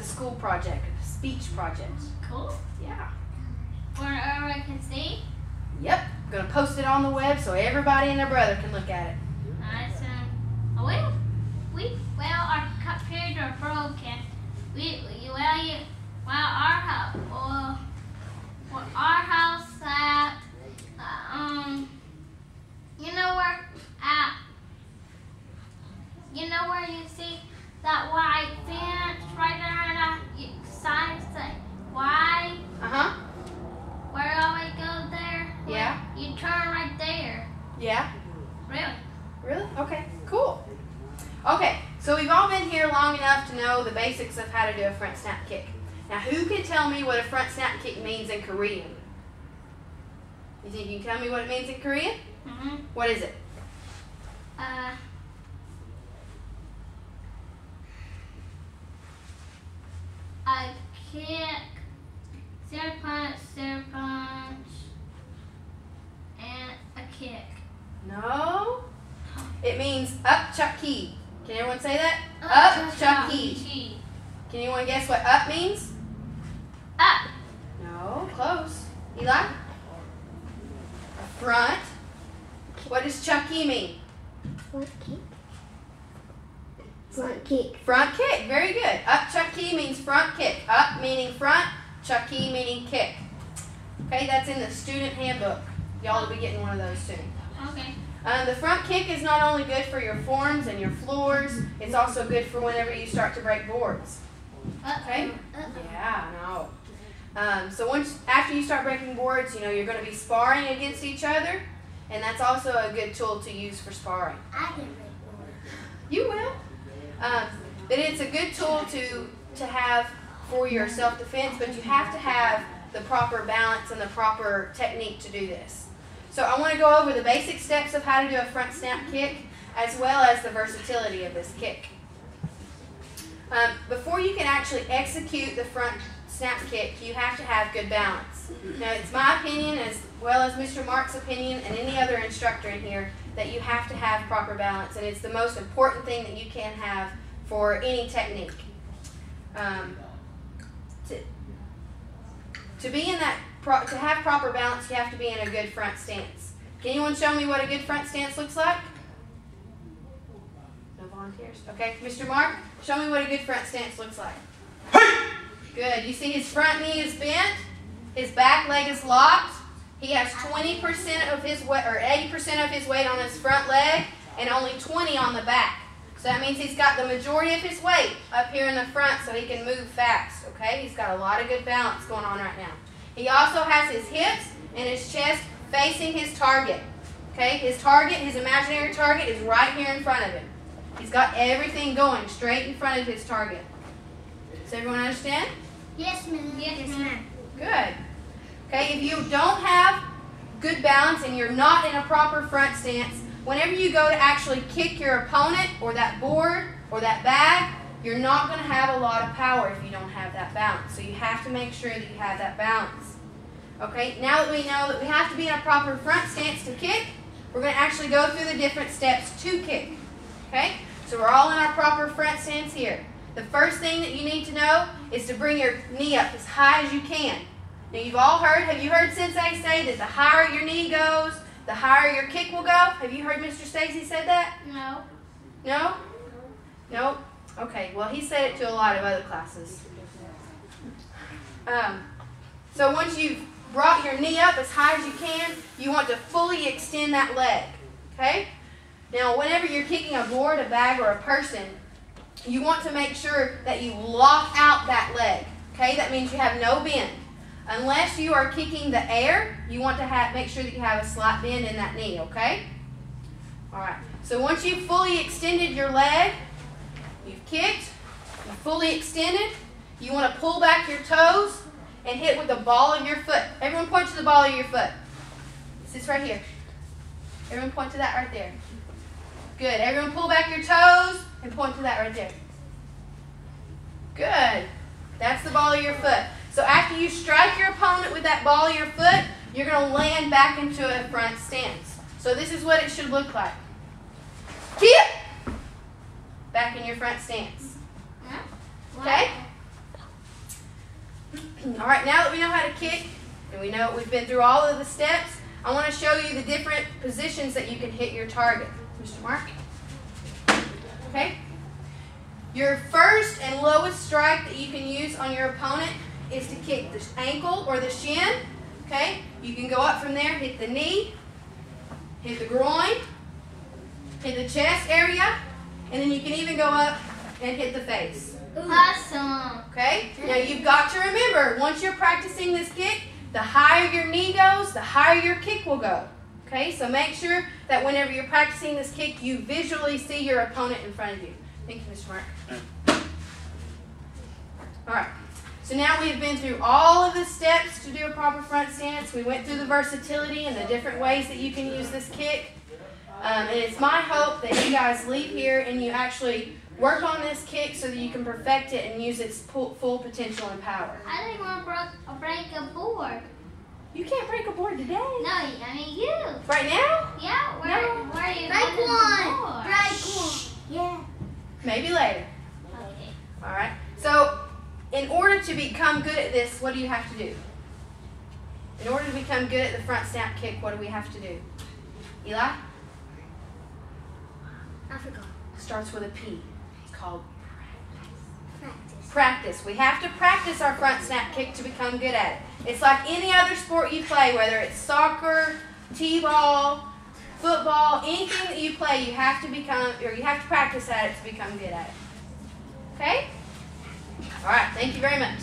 school project, a speech project. Cool. Yeah. Where everyone can see? Yep. I'm going to post it on the web so everybody and their brother can look at it. Nice. Our computer broken. Our house at you know where you see that white fence right there on the sign say why? Where you always go there? Yeah. You turn right there. Yeah. Really? Really? Okay. Cool. Okay. So we've all been here long enough to know the basics of how to do a front snap kick. Now, who can tell me what a front snap kick means in Korean? You think you can tell me what it means in Korean? Mm-hmm. What is it? A kick, zero punch, and a kick. No. It means up chucky. Can everyone say that? Up chucky. Can anyone guess what up means? Up. No. Close. Eli? Front. What does chucky mean? Front kick. Front kick. Front kick. Very good. Up chucky means front kick. Up meaning front, chucky meaning kick. Okay, that's in the student handbook. Y'all will be getting one of those soon. Okay. The front kick is not only good for your forms and your floors, it's also good for whenever you start to break boards. Okay? Yeah, no. So after you start breaking boards, you're going to be sparring against each other, and that's also a good tool to use for sparring. I can break boards. You will. But it's a good tool to have for your self-defense, but you have to have the proper balance and the proper technique to do this. So I want to go over the basic steps of how to do a front snap kick, as well as the versatility of this kick. Before you can actually execute the front snap kick, you have to have good balance. Now, it's my opinion, as well as Mr. Mark's opinion, and any other instructor in here, that you have to have proper balance, and it's the most important thing that you can have for any technique. To have proper balance, you have to be in a good front stance. Can anyone show me what a good front stance looks like? No volunteers? Okay, Mr. Mark, show me what a good front stance looks like. Good. You see his front knee is bent, his back leg is locked. He has 20% of his weight, or 80% of his weight on his front leg, and only 20 on the back. So that means he's got the majority of his weight up here in the front, so he can move fast. Okay, he's got a lot of good balance going on right now. He also has his hips and his chest facing his target. Okay, his target, his imaginary target, is right here in front of him. He's got everything going straight in front of his target. Does everyone understand? Yes, ma'am. Yes, ma'am. Good. Okay, if you don't have good balance and you're not in a proper front stance, whenever you go to actually kick your opponent or that board or that bag, you're not going to have a lot of power if you don't have that balance. So you have to make sure that you have that balance. Okay, now that we know that we have to be in a proper front stance to kick, we're going to actually go through the different steps to kick. Okay, so we're all in our proper front stance here. The first thing that you need to know is to bring your knee up as high as you can. Now you've all heard, have you heard Sensei say that the higher your knee goes, the higher your kick will go? Have you heard Mr. Stacy said that? No. No? Nope. Okay, well he said it to a lot of other classes. So once you've brought your knee up as high as you can, you want to fully extend that leg. Okay? Now whenever you're kicking a board, a bag, or a person, you want to make sure that you lock out that leg. Okay? That means you have no bend. Unless you are kicking the air, you want to make sure that you have a slight bend in that knee, okay? All right. So once you've fully extended your leg, you've kicked, you've fully extended, you want to pull back your toes and hit with the ball of your foot. Everyone point to the ball of your foot. This right here. Everyone point to that right there. Good. Everyone pull back your toes and point to that right there. Good. That's the ball of your foot. So after you strike your opponent with that ball of your foot, you're going to land back into a front stance. So this is what it should look like. Kick! Back in your front stance. Okay? All right, now that we know how to kick and we know we've been through all of the steps, I want to show you the different positions that you can hit your target. Mr. Mark? Okay. Your first and lowest strike that you can use on your opponent is to kick the ankle or the shin. Okay. You can go up from there, hit the knee, hit the groin, hit the chest area, and then you can even go up and hit the face. Awesome. Okay? Now you've got to remember, once you're practicing this kick, the higher your knee goes, the higher your kick will go. Okay? So make sure that whenever you're practicing this kick, you visually see your opponent in front of you. Thank you, Mr. Mark. All right. So now we've been through all of the steps to do a proper front stance. We went through the versatility and the different ways that you can use this kick. And it's my hope that you guys leave here and you actually work on this kick so that you can perfect it and use its full potential and power. I didn't want to break a board. You can't break a board today. No, I mean you. Right now? Yeah, where are you Break one. Break one. Yeah. Maybe later. Okay. All right. So in order to become good at this, what do you have to do? In order to become good at the front snap kick, what do we have to do? Eli? I forgot. Starts with a P. It's called Practice. practice. We have to practice our front snap kick to become good at it. It's like any other sport you play, whether it's soccer, t-ball, football, anything that you play, you have to practice at it to become good at it. Okay? All right, thank you very much.